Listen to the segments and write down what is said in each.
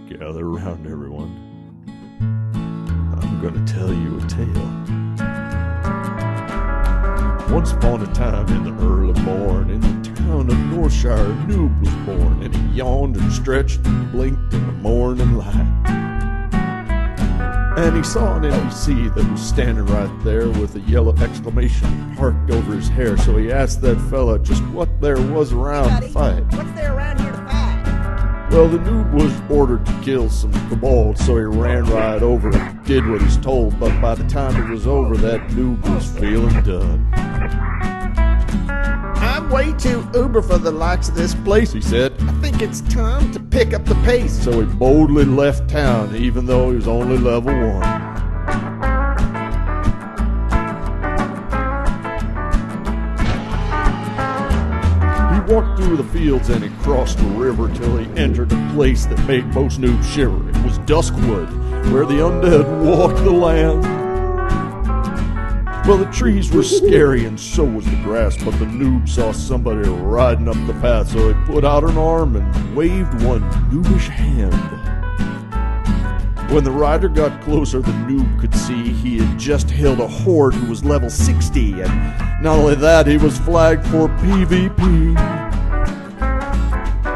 Gather around, everyone. I'm gonna tell you a tale. Once upon a time in the early morn, in the town of Northshire, a Noob was born, and he yawned and stretched and blinked in the morning light. And he saw an NPC that was standing right there with a yellow exclamation parked over his hair, so he asked that fella just what there was around to fight. What's there around here to fight? Well, the Noob was ordered to kill some kobolds, so he ran right over and did what he's told, but by the time it was over, that Noob was feeling done. I'm way too uber for the likes of this place, He said, I think it's time to pick up the pace. so he boldly left town, even though he was only level 1. He walked through the fields and he crossed the river till he entered a place that made most noobs shiver. It was Duskwood, where the undead walked the land. Well, the trees were scary and so was the grass, but the Noob saw somebody riding up the path, so he put out an arm and waved one noobish hand. When the rider got closer, the Noob could see he had just hailed a horde who was level 60, and not only that, he was flagged for PvP.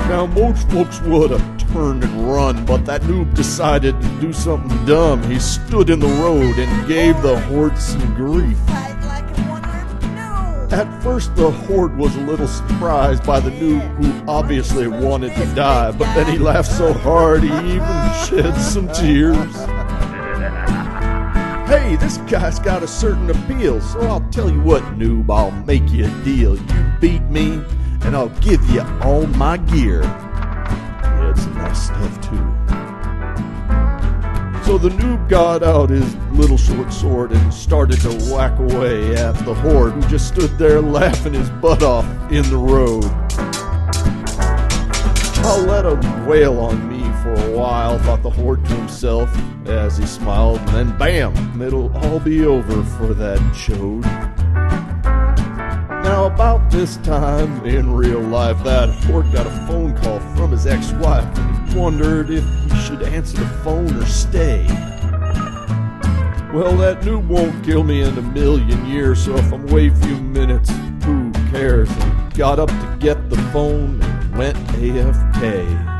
Now, most folks would have turned and run, but that Noob decided to do something dumb. He stood in the road and gave the horde some grief. At first, the horde was a little surprised by the Noob, who obviously wanted to die, but then he laughed so hard he even shed some tears. Hey, this guy's got a certain appeal, so I'll tell you what, Noob, I'll make you a deal. You beat me, and I'll give you all my gear. Yeah, it's some nice stuff, too. So the Noob got out his little short sword and started to whack away at the horde, who just stood there laughing his butt off in the road. I'll let him wail on me for a while, thought the horde to himself as he smiled, and then bam, it'll all be over for that chode. Now, about this time in real life, that horde got a phone call from his ex-wife, and he wondered if he should answer the phone or stay. Well, that Noob won't kill me in a million years, so if I'm away a few minutes, who cares? And he got up to get the phone and went AFK.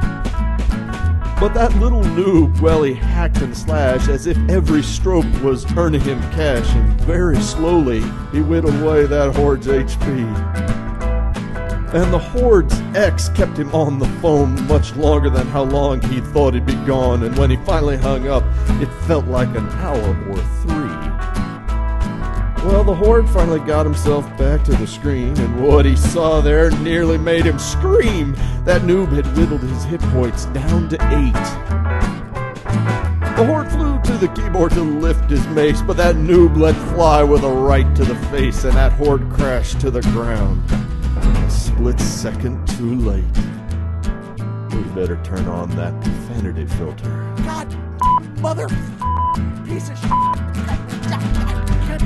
But that little Noob, well, he hacked and slashed as if every stroke was earning him cash, and very slowly he whittled away that horde's HP. And the horde's ex kept him on the phone much longer than how long he thought he'd be gone, and when he finally hung up, it felt like an hour or 3. Well, the horde finally got himself back to the screen, and what he saw there nearly made him scream. That Noob had whittled his hit points down to 8. The horde flew to the keyboard to lift his mace, but that Noob let fly with a right to the face, and that horde crashed to the ground. A split second too late. We better turn on that profanity filter. God, mother, piece of shit.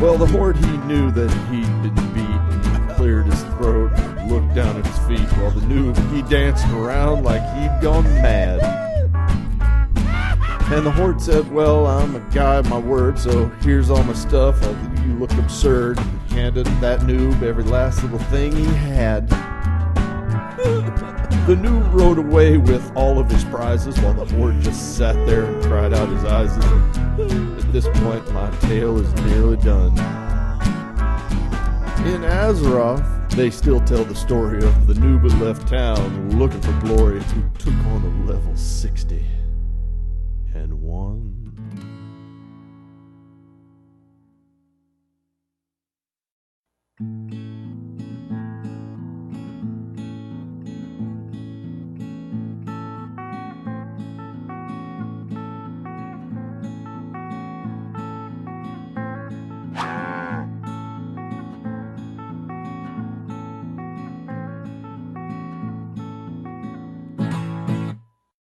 Well, the horde, he knew that he'd been beat. He cleared his throat and looked down at his feet, while the Noob, he danced around like he'd gone mad. And the horde said, well, I'm a guy of my word, so here's all my stuff. You look absurd. He handed that Noob every last little thing he had. The Noob rode away with all of his prizes, while the horde just sat there and cried out his eyes. At this point, my tale is nearly done. In Azeroth, they still tell the story of the Noob who left town looking for glory, who took on a level 60 and won.